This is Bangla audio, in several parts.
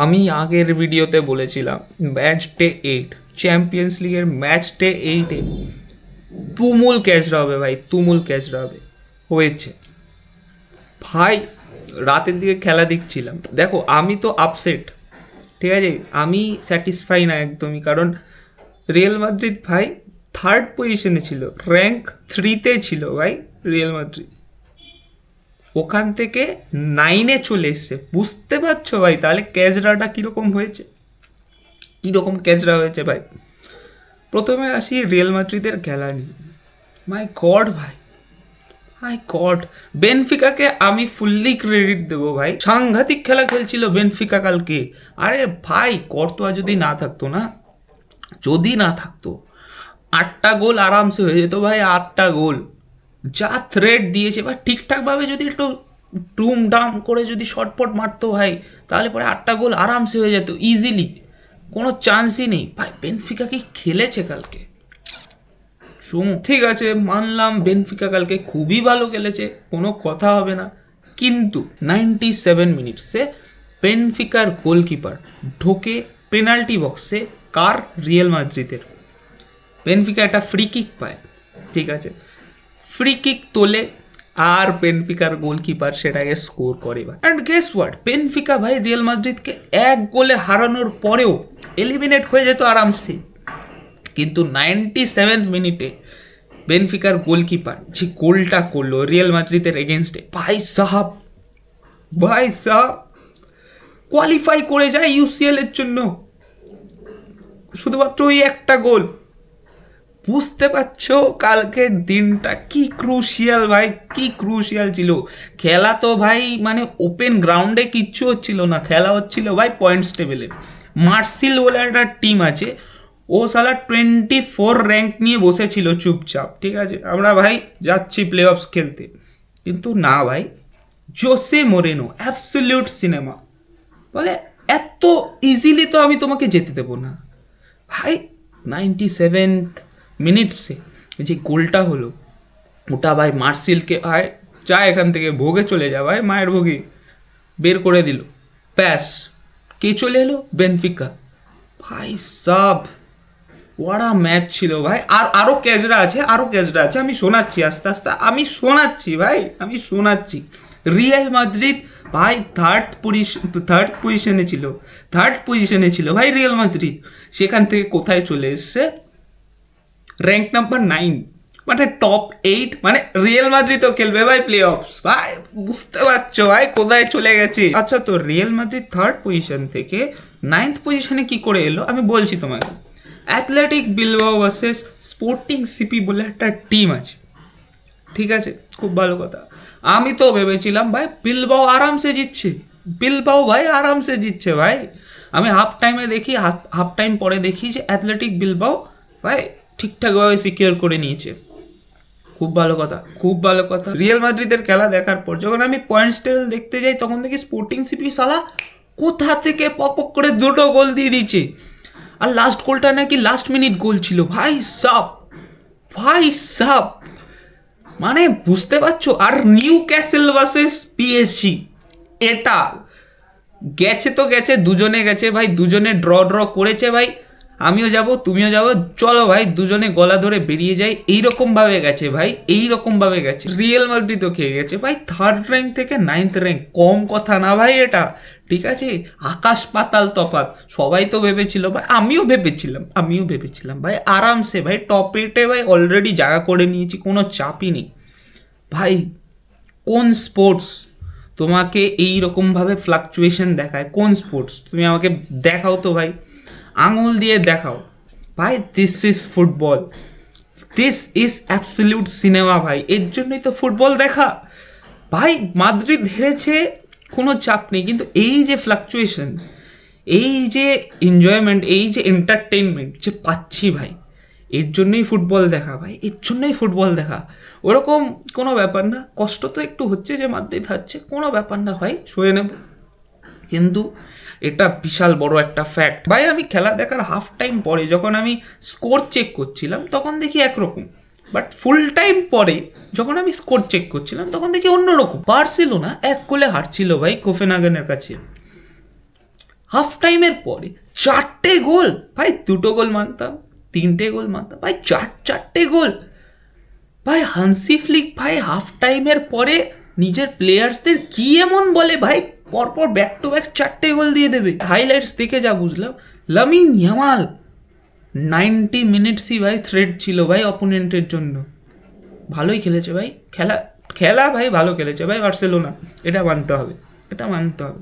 আমি আগের ভিডিওতে বলেছিলাম ম্যাচ ডে 8 চ্যাম্পিয়ন্স লিগের ম্যাচ ডে 8-এ তুমুল ক্যাচরা হবে ভাই, তুমুল ক্যাচরা হবে। হয়েছে ভাই। রাতের দিকে খেলা দেখছিলাম, দেখো আমি তো আপসেট, ঠিক আছে, আমি স্যাটিসফাই না একদমই, কারণ রিয়েল মাদ্রিদ ভাই থার্ড পজিশনে ছিল, র্যাঙ্ক 3-তে ছিল ভাই রিয়েল মাদ্রিদ, ওখান থেকে 9-এ চলে এসছে। বুঝতে পারছো ভাই তাহলে ক্যাচরাটা কীরকম হয়েছে, কীরকম ক্যাচরা হয়েছে ভাই। প্রথমে আসি রিয়েল মাদ্রিদের খেলা নিয়ে। মাই গড ভাই, মাই গড, বেনফিকাকে আমি ফুললি ক্রেডিট দেবো ভাই, সাংঘাতিক খেলা খেলছিল বেনফিকা কালকে। আরে ভাই কর্তোয়া যদি না থাকতো না, যদি না থাকতো 8টা গোল আরামসে হয়ে যেত ভাই, 8টা গোল। যা থ্রেড দিয়েছে ভাই, ঠিকঠাকভাবে যদি একটু টুম ডাম করে যদি শর্টপট মারতো ভাই, তাহলে পরে 8টা গোল আরামসে হয়ে যেত ইজিলি, কোনো চান্সই নেই ভাই। বেনফিকা কি খেলেছে কালকে, ঠিক আছে মানলাম বেনফিকা কালকে খুবই ভালো খেলেছে, কোনো কথা হবে না, কিন্তু 97 মিনিটসে বেনফিকার গোলকিপার ঢোকে পেনাল্টি বক্সে, কার? রিয়েল মাদ্রিদের। বেনফিকা একটা ফ্রি কিক পায়, ঠিক আছে, ফ্রি কিক তোলে, আর বেনফিকার গোলকিপার সেটাকে স্কোর করে ভাই। অ্যান্ড গেস হোয়াট, বেনফিকা ভাই রিয়েল মাদ্রিদকে 1 গোলে হারানোর পরেও এলিমিনেট হয়ে যেত আরামসে, কিন্তু 97 মিনিটে বেনফিকার গোলকিপার যে গোলটা করলো রিয়েল মাদ্রিদের এগেনস্টে, ভাই সাহাব, ভাই সাহাব কোয়ালিফাই করে যায় ইউসিএল এর জন্য, শুধুমাত্র ওই একটা গোল। বুঝতে পারছো কালকের দিনটা কি ক্রুশিয়াল ভাই, কি ক্রুশিয়াল ছিল। খেলা তো ভাই মানে ওপেন গ্রাউন্ডে কিচ্ছু হচ্ছিল না, খেলা হচ্ছিল ভাই পয়েন্টস টেবিলে। মার্সিল বলে একটা টিম আছে, ও সালা 24 র্যাঙ্ক নিয়ে বসেছিল চুপচাপ, ঠিক আছে, আমরা ভাই যাচ্ছি প্লে অফস খেলতে, কিন্তু না ভাই, জোসে মোরেনো অ্যাবসলিউট সিনেমা, বলে এত ইজিলি তো আমি তোমাকে যেতে দেবো না ভাই। 97 মিনিটসে যে গোলটা হলো, ওটা ভাই মার্সিলকে আয় যা এখান থেকে, ভোগে চলে যা ভাই, মায়ের ভোগে বের করে দিল, ব্যাস কে চলে এলো? বেনফিকা। ভাই সাব ওয়ারা ম্যাচ ছিল ভাই। আর আরও ক্যাচরা আছে, আরও ক্যাচরা আছে, আমি শোনাচ্ছি আস্তে আস্তে, আমি শোনাচ্ছি ভাই, আমি শোনাচ্ছি। রিয়াল মাদ্রিদ ভাই থার্ড পজিশনে ছিল, থার্ড পজিশনে ছিল ভাই রিয়াল মাদ্রিদ, সেখান থেকে কোথায় চলে এসছে? র্যাঙ্ক নাম্বার 9, মানে টপ 8, মানে রিয়েল মাদ্রিদও খেলবে ভাই প্লে অফস ভাই। বুঝতে পারছো ভাই কোথায় চলে গেছে। আচ্ছা, তো রিয়েল মাদ্রিদ থার্ড পজিশন থেকে 9th পজিশনে কি করে এলো আমি বলছি তোমাকে। Athletic Bilbao versus sporting CP বলে একটা টিম আছে, ঠিক আছে, খুব ভালো কথা। আমি তো ভেবেছিলাম ভাই বিলবাও আরামসে জিতছে, বিলবাও ভাই আরামসে জিতছে ভাই। আমি হাফ টাইমে দেখি, হাফ টাইম পরে দেখি যে অ্যাথলেটিক বিলবাও ভাই ঠিকঠাকভাবে সিকিউর করে নিয়েছে, খুব ভালো কথা, খুব ভালো কথা। রিয়েল মাদ্রিদের খেলা দেখার পর যখন আমি পয়েন্টস টেবিল দেখতে যাই, তখন দেখি স্পোর্টিং সিপি সালা কোথা থেকে পক করে 2টো গোল দিয়ে দিচ্ছে, আর লাস্ট গোলটা নাকি লাস্ট মিনিট গোল ছিল। ভাই সাব, ভাই সাব, মানে বুঝতে পারছো। আর নিউ ক্যাসেল ভার্সেস পিএসজি, এটা গেছে তো গেছে, দুজনে গেছে ভাই, দুজনে ড্র করেছে ভাই, আমিও যাব তুমিও যাবো, চলো ভাই দুজনে গলা ধরে বেরিয়ে যাই, এইরকমভাবে গেছে ভাই, এইরকমভাবে গেছে। রিয়েল মাদ্রিদও খেয়ে গেছে ভাই, থার্ড র্যাঙ্ক থেকে 9th র্যাঙ্ক, কম কথা না ভাই এটা, ঠিক আছে, আকাশ পাতাল তফাৎ। সবাই তো ভেবেছিল ভাই, আমিও ভেবেছিলাম ভাই আরামসে ভাই টপ 8-এ ভাই অলরেডি জায়গা করে নিয়েছি, কোনো চাপই নেই ভাই। কোন স্পোর্টস তোমাকে এই রকমভাবে ফ্লাকচুয়েশন দেখায়? কোন স্পোর্টস তুমি আমাকে দেখাও তো ভাই, আঙুল দিয়ে দেখাও ভাই। This is football, this is absolute cinema ভাই, এর জন্যই তো ফুটবল দেখা ভাই। মাদ্রিদ হেরেছে কোনো চাপ নেই, কিন্তু এই যে ফ্লাকচুয়েশন, এই যে এনজয়মেন্ট, এই যে এন্টারটেনমেন্ট যে পাচ্ছি ভাই, এর জন্যই ফুটবল দেখা ভাই, এর জন্যই ফুটবল দেখা। ওরকম কোনো ব্যাপার না, কষ্ট তো একটু হচ্ছে যে মাদ্রিদ হারছে, কোনো ব্যাপার না ভাই, সয়ে নেব, কিন্তু এটা বিশাল বড় একটা ফ্যাক্ট ভাই। আমি খেলা দেখার হাফ টাইম পরে যখন আমি স্কোর চেক করছিলাম, তখন দেখি একরকম, বাট ফুল টাইম পরে যখন আমি স্কোর চেক করছিলাম, তখন দেখি অন্যরকম। বার্সেলোনা 1 গোলে হারছিল ভাই কোপেনহেগেনের কাছে, হাফ টাইমের পরে 4টে গোল ভাই, 2টো গোল মানতাম, 3টে গোল মানতাম ভাই, 4টে গোল ভাই। হান্সি ফ্লিক ভাই হাফ টাইমের পরে নিজের প্লেয়ার্সদের কি এমন বলে ভাই, পরপর ব্যাক টু ব্যাক 4টে গোল দিয়ে দেবে। হাইলাইটস দেখে যা বুঝলাম, লামিন ইয়ামাল 90 মিনিটসই ভাই থ্রেড ছিল ভাই অপোনেন্টের জন্য। ভালোই খেলেছে ভাই, খেলা ভাই ভালো খেলেছে ভাই বার্সেলোনা, এটা মানতে হবে, এটা মানতে হবে।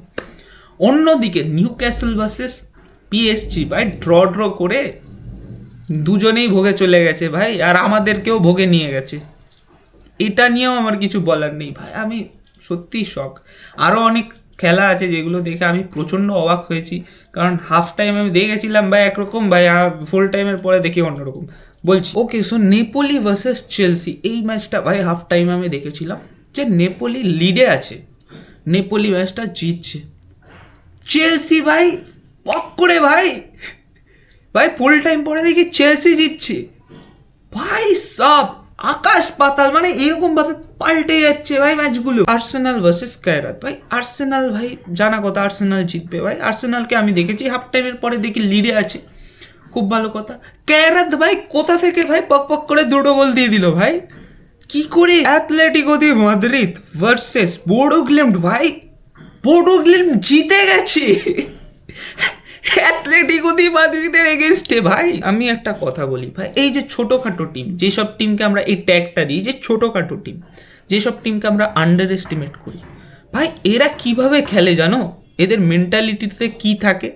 অন্যদিকে নিউ ক্যাসেল ভার্সেস পিএসজি ভাই ড্র করে দুজনেই ভোগে চলে গেছে ভাই, আর আমাদেরকেও ভোগে নিয়ে গেছে। এটা নিয়েও আমার কিছু বলার নেই ভাই, আমি সত্যি শক। আরও অনেক খেলা আছে যেগুলো দেখে আমি প্রচণ্ড অবাক হয়েছি, কারণ হাফ টাইম আমি দেখেছিলাম ভাই একরকম, ভাই ফুল টাইমের পরে দেখি অন্যরকম। বলছি ওকে, সো নেপোলি ভার্সেস চেলসি, এই ম্যাচটা ভাই হাফ টাইম আমি দেখেছিলাম যে নেপোলি লিডে আছে, নেপোলি ম্যাচটা জিতছে। চেলসি ভাই পক করে ভাই ফুল টাইম পরে দেখি চেলসি জিতছে ভাই, সব আকাশ পাতাল, মানে এরকম ভাবে পাল্টে যাচ্ছে ভাই ম্যাচগুলো। আর্সেনাল ভার্সেস কায়রাত ভাই, আর্সেনাল ভাই জানা কথা আর্সেনাল জিতবে ভাই, আর্সেনালকে আমি দেখেছি হাফ টাইমের পরে দেখি লিডে আছে, খুব ভালো কথা। কায়রাত ভাই কোথা থেকে ভাই পক করে 2টো গোল দিয়ে দিল ভাই, কি করে? অ্যাথলেটিকো দি মাদ্রিদ ভার্সেস বোডো গ্লিম্ট ভাই, বোডো গ্লিম্ট জিতে গেছে অ্যাথলেটিকো দি মাদ্রিদের এগেনস্টে ভাই। আমি একটা কথা বলি ভাই, এই যে ছোটোখাটো টিম, যেসব টিমকে আমরা এই ট্যাগটা দিই যে ছোটোখাটো টিম, যেসব টিমকে আমরা আন্ডার এস্টিমেট করি ভাই, এরা কিভাবে খেলে জানো? এদের মেন্টালিটিতে কি থাকে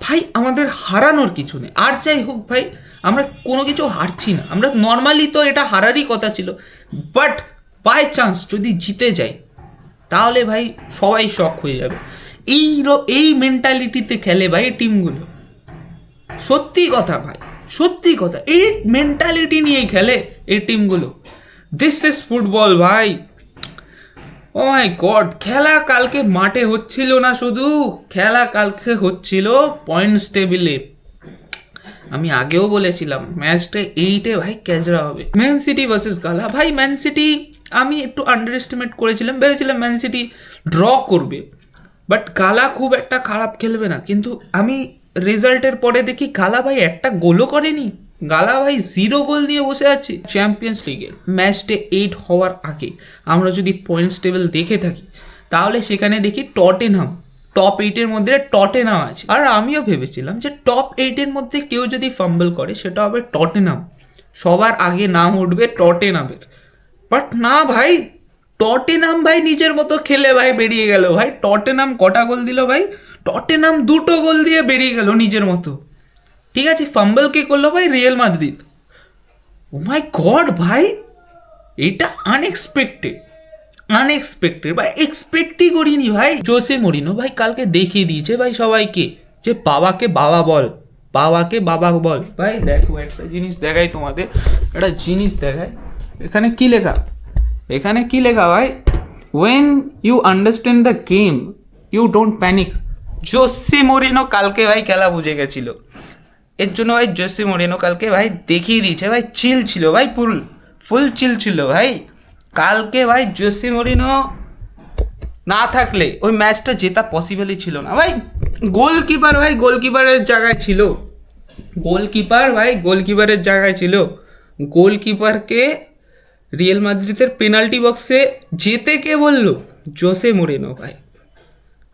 ভাই? আমাদের হারানোর কিছু নেই, আর যাই হোক ভাই আমরা কোনো কিছু হারছি না, আমরা নর্মালি তো এটা হারারই কথা ছিল, বাট বাই চান্স যদি জিতে যাই তাহলে ভাই সবাই শক হয়ে যাবে। এই মেন্টালিটিতে খেলে ভাই টিমগুলো, সত্যি কথা ভাই, সত্যি কথা, এই মেন্টালিটি নিয়েই খেলে এই টিমগুলো। দিস ইজ ফুটবল ভাই। ও মাই গড, খেলা কালকে মাঠে হচ্ছিল না, শুধু খেলা কালকে হচ্ছিল পয়েন্টস টেবিলে। আমি আগেও বলেছিলাম ম্যাচটা 8-এ ভাই ক্যাচরা হবে। ম্যান সিটি ভার্সেস গালা ভাই, ম্যান সিটি আমি একটু আন্ডার এস্টিমেট করেছিলাম, ভেবেছিলাম ম্যান সিটি ড্র করবে, বাট গালা খুব একটা খারাপ খেলবে না, কিন্তু আমি রেজাল্টের পরে দেখি গালা ভাই একটা গোলও করেনি, গালা ভাই 0 গোল নিয়ে বসে আছে। চ্যাম্পিয়ন্স লিগের ম্যাচ ডে 8 হওয়ার আগে আমরা যদি পয়েন্টস টেবিল দেখে থাকি তাহলে সেখানে দেখি টটেনহাম টপ 8-এর মধ্যে টটেনহাম আছে, আর আমিও ভেবেছিলাম যে টপ 8-এর মধ্যে কেউ যদি ফাম্বল করে সেটা হবে টটেনহাম, সবার আগে নাম উঠবে টটেনহামের। বাট না ভাই, টটেনহাম ভাই নিজের মতো খেলে ভাই বেরিয়ে গেল ভাই। টটেনহাম কটা গোল দিল ভাই? টটেনহাম 2টো গোল দিয়ে বেরিয়ে গেল নিজের মতো। ঠিক আছে, ফাম্বল কে করলো ভাই? Real Madrid. Oh my god ভাই, এটা আনএক্সপেক্টেড ভাই, এক্সপেক্টই করিনি ভাই। জোসে মরিনো ভাই কালকে দেখিয়ে দিয়েছে ভাই সবাইকে যে বাবাকে বাবা বল ভাই। দেখো একটা জিনিস দেখাই তোমাদের, একটা জিনিস দেখায়, এখানে কি লেখা ভাই? When you understand the game you don't panic. Jose Mourinho কালকে ভাই খেলা বুঝে গেছিল, এর জন্য ভাই জোসে মরিনো কালকে ভাই দেখিয়ে দিয়েছে ভাই, চিল ছিল ভাই, ফুল চিল ছিল ভাই কালকে ভাই। জোসে মরিনো না থাকলে ওই ম্যাচটা জেতা পসিবলই ছিল না ভাই। গোলকিপারের জায়গায় ছিল, গোলকিপারকে রিয়াল মাদ্রিদের পেনাল্টি বক্সে যেতে কে বললো? জোসে মরিনো ভাই।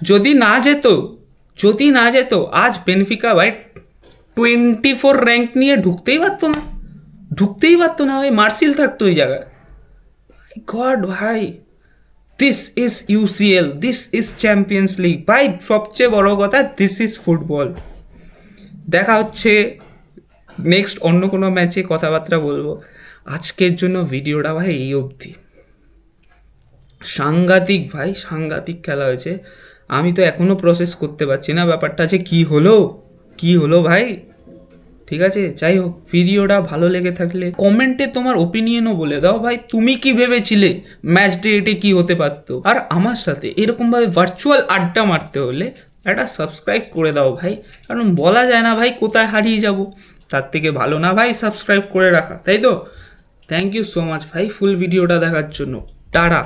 যদি না যেত আজ বেনফিকা ভাই 24 র্যাঙ্ক নিয়ে ঢুকতেই পারতো না ভাই, মার্সিল থাকতো ওই জায়গায়। গড ভাই, this is UCL, this is champions league ভাই, সবচেয়ে বড় কথা দিস ইজ ফুটবল। দেখা হচ্ছে নেক্সট অন্য কোনো ম্যাচে কথাবার্তা বলবো। আজকের জন্য ভিডিওটা ভাই এই অবধি। সাংঘাতিক খেলা হয়েছে, আমি তো এখনও প্রসেস করতে পারছি না ব্যাপারটা যে কি হলো ভাই। ঠিক আছে, যাই হোক, ভিডিওটা ভালো লেগে থাকলে কমেন্টে তোমার ওপিনিয়নও বলে দাও ভাই, তুমি কি ভেবেছিলে ম্যাচ ডে 8-এ কি হতে পারতো। আর আমার সাথে এরকমভাবে ভার্চুয়াল আড্ডা মারতে হলে একটা সাবস্ক্রাইব করে দাও ভাই, কারণ বলা যায় না ভাই কোথায় হারিয়ে যাব, তার থেকে ভালো না ভাই সাবস্ক্রাইব করে রাখা, তাই তো? থ্যাংক ইউ সো মাচ ভাই ফুল ভিডিওটা দেখার জন্য। টাটা।